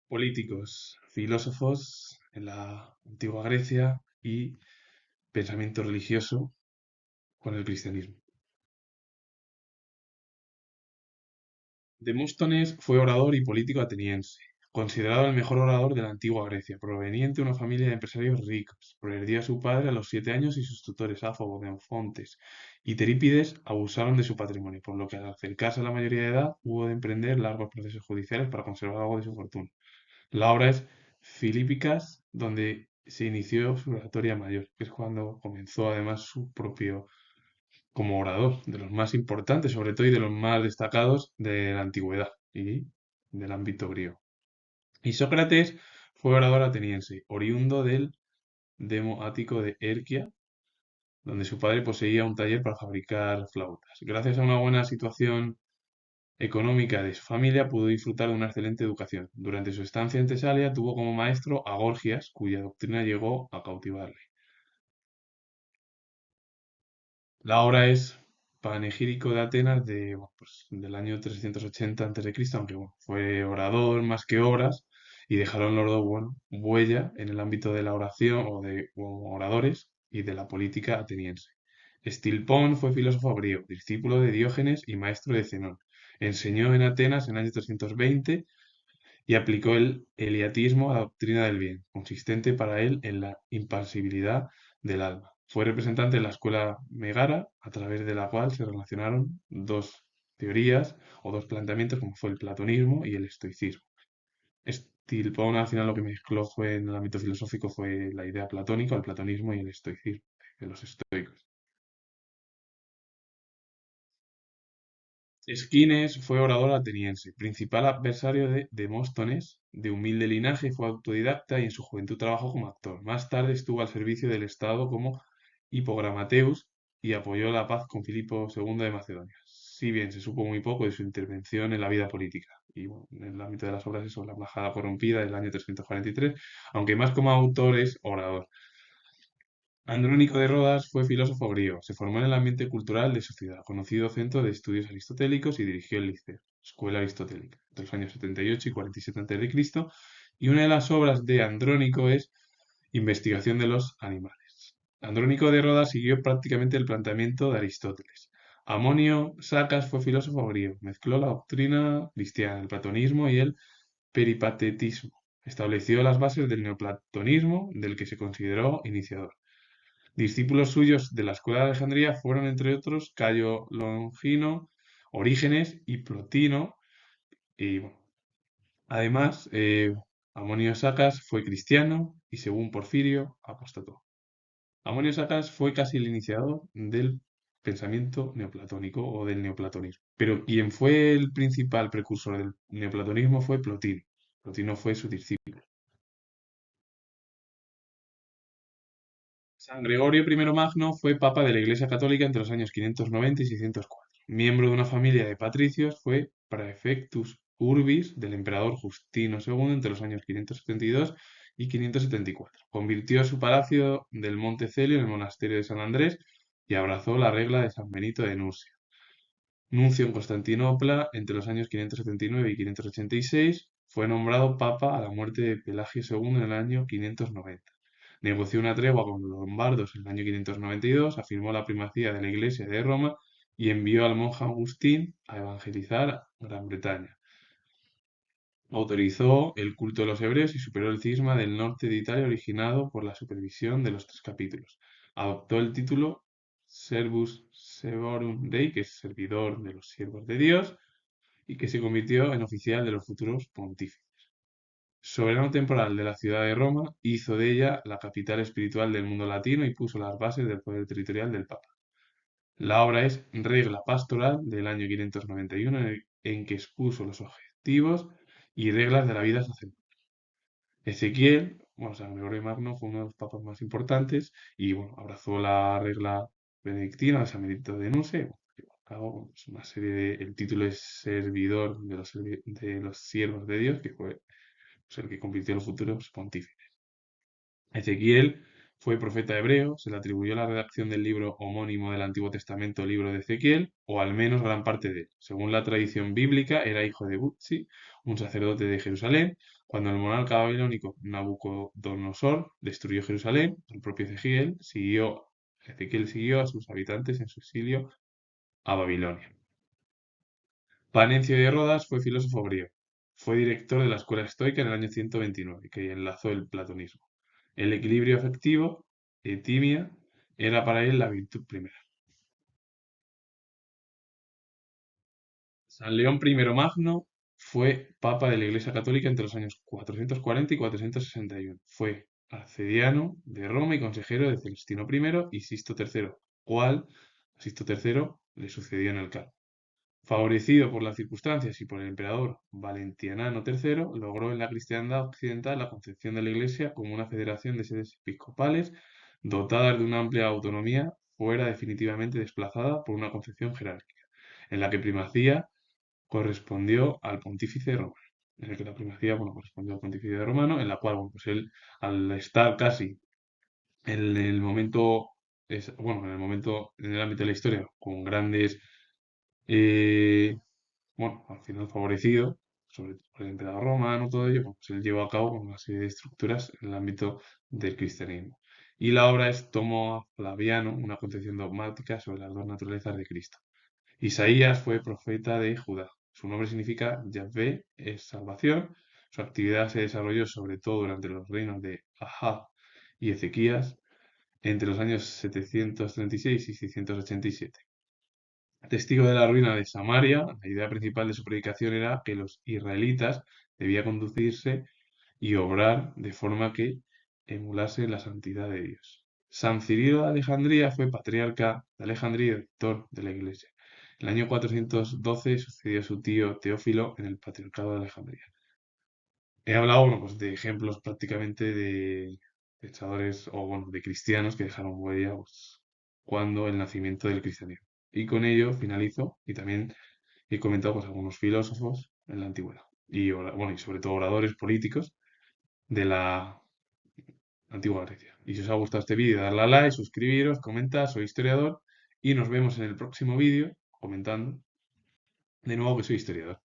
Políticos, filósofos en la antigua Grecia y pensamiento religioso con el cristianismo. Demóstenes fue orador y político ateniense, considerado el mejor orador de la antigua Grecia, proveniente de una familia de empresarios ricos. Perdió a su padre a los 7 años y sus tutores Áfobo, Neofontes y Terípides abusaron de su patrimonio, por lo que al acercarse a la mayoría de edad hubo de emprender largos procesos judiciales para conservar algo de su fortuna. La obra es Filípicas, donde se inició su oratoria mayor, que es cuando comenzó además su propio como orador, de los más importantes sobre todo y de los más destacados de la antigüedad y del ámbito griego. Y Sócrates fue orador ateniense, oriundo del Demo ático de Erquia, donde su padre poseía un taller para fabricar flautas. Gracias a una buena situación económica de su familia, pudo disfrutar de una excelente educación. Durante su estancia en Tesalia tuvo como maestro a Gorgias, cuya doctrina llegó a cautivarle. La obra es Panegírico de Atenas del año 380 a.C., aunque bueno, fue orador más que obras, y dejaron los dos huella en el ámbito de la oración o de como oradores y de la política ateniense. Estilpón fue filósofo griego, discípulo de Diógenes y maestro de Zenón. Enseñó en Atenas en el año 320 y aplicó el eliatismo a la doctrina del bien, consistente para él en la impasibilidad del alma. Fue representante de la escuela Megara, a través de la cual se relacionaron dos teorías o dos planteamientos, como fue el platonismo y el estoicismo. Stilpon al final lo que mezcló fue en el ámbito filosófico fue la idea platónica, el platonismo y el estoicismo de los estoicos. Esquines fue orador ateniense, principal adversario de Demóstenes, de humilde linaje, fue autodidacta y en su juventud trabajó como actor. Más tarde estuvo al servicio del Estado como hipogramateus y apoyó la paz con Filipo II de Macedonia. Si bien se supo muy poco de su intervención en la vida política, y bueno, en el ámbito de las obras, eso, La embajada corrompida del año 343, aunque más como autor es orador. Andrónico de Rodas fue filósofo griego. Se formó en el ambiente cultural de su ciudad, conocido centro de estudios aristotélicos, y dirigió el Liceo, escuela aristotélica, entre los años 78 y 47 a.C. Y una de las obras de Andrónico es Investigación de los animales. Andrónico de Rodas siguió prácticamente el planteamiento de Aristóteles. Amonio Sacas fue filósofo griego. Mezcló la doctrina cristiana, el platonismo y el peripatetismo. Estableció las bases del neoplatonismo, del que se consideró iniciador. Discípulos suyos de la escuela de Alejandría fueron, entre otros, Cayo Longino, Orígenes y Plotino. Y bueno, además, Amonio Sacas fue cristiano y, según Porfirio, apostató. Amonio Sacas fue casi el iniciador del pensamiento neoplatónico o del neoplatonismo. Pero quien fue el principal precursor del neoplatonismo fue Plotino. Plotino fue su discípulo. San Gregorio I Magno fue papa de la Iglesia Católica entre los años 590 y 604. Miembro de una familia de patricios, fue praefectus urbis del emperador Justino II entre los años 572 y 574. Convirtió su palacio del Monte Celio en el monasterio de San Andrés y abrazó la regla de San Benito de Nursia. Nuncio en Constantinopla entre los años 579 y 586, fue nombrado papa a la muerte de Pelagio II en el año 590. Negoció una tregua con los lombardos en el año 592, afirmó la primacía de la Iglesia de Roma y envió al monje Agustín a evangelizar Gran Bretaña. Autorizó el culto de los hebreos y superó el cisma del norte de Italia originado por la supervisión de los tres capítulos. Adoptó el título Servus Servorum Dei, que es servidor de los siervos de Dios, y que se convirtió en oficial de los futuros pontífices. Soberano temporal de la ciudad de Roma, hizo de ella la capital espiritual del mundo latino y puso las bases del poder territorial del Papa. La obra es Regla Pastoral del año 591, en que expuso los objetivos y reglas de la vida sacerdotal. Ezequiel, bueno, San Gregorio Magno fue uno de los papas más importantes y bueno, abrazó la regla benedictina de San Benito de Nursia. Es una serie el título es servidor de los siervos de Dios, que fue pues, el que convirtió a los futuros pontífices. Ezequiel Fue profeta hebreo, se le atribuyó la redacción del libro homónimo del Antiguo Testamento, libro de Ezequiel, o al menos gran parte de él. Según la tradición bíblica, era hijo de Butzi, un sacerdote de Jerusalén. Cuando el monarca babilónico Nabucodonosor destruyó Jerusalén, el propio Ezequiel siguió a sus habitantes en su exilio a Babilonia. Panencio de Rodas fue filósofo griego. Fue director de la escuela estoica en el año 129, que enlazó el platonismo. El equilibrio afectivo, etimia, era para él la virtud primera. San León I Magno fue papa de la Iglesia Católica entre los años 440 y 461. Fue arcediano de Roma y consejero de Celestino I y Sisto III, cual Sisto III le sucedió en el cargo. Favorecido por las circunstancias y por el emperador Valentiniano III, logró en la cristiandad occidental la concepción de la Iglesia como una federación de sedes episcopales dotadas de una amplia autonomía, fuera definitivamente desplazada por una concepción jerárquica, en la que primacía correspondió al pontífice romano. En el que la primacía, bueno, correspondió al pontífice romano, en la cual, bueno, pues él, al estar casi en el momento, bueno, en el momento, en el ámbito de la historia, con grandes eh, bueno, al final favorecido, sobre todo por el emperador romano, todo ello, pues él llevó a cabo una serie de estructuras en el ámbito del cristianismo. Y la obra es Tomo a Flaviano, una concepción dogmática sobre las dos naturalezas de Cristo. Isaías fue profeta de Judá. Su nombre significa Yahvé es salvación. Su actividad se desarrolló sobre todo durante los reinos de Ahab y Ezequías entre los años 736 y 687. Testigo de la ruina de Samaria, la idea principal de su predicación era que los israelitas debían conducirse y obrar de forma que emulase la santidad de Dios. San Cirilo de Alejandría fue patriarca de Alejandría y rector de la Iglesia. En el año 412 sucedió a su tío Teófilo en el patriarcado de Alejandría. He hablado, bueno, pues de ejemplos prácticamente de pensadores o bueno, de cristianos que dejaron huella pues, cuando el nacimiento del cristianismo. Y con ello finalizo y también he comentado pues, algunos filósofos en la antigüedad y, bueno, y sobre todo oradores políticos de la antigua Grecia. Y si os ha gustado este vídeo, darle a like, suscribiros, comentar, soy historiador y nos vemos en el próximo vídeo comentando de nuevo que soy historiador.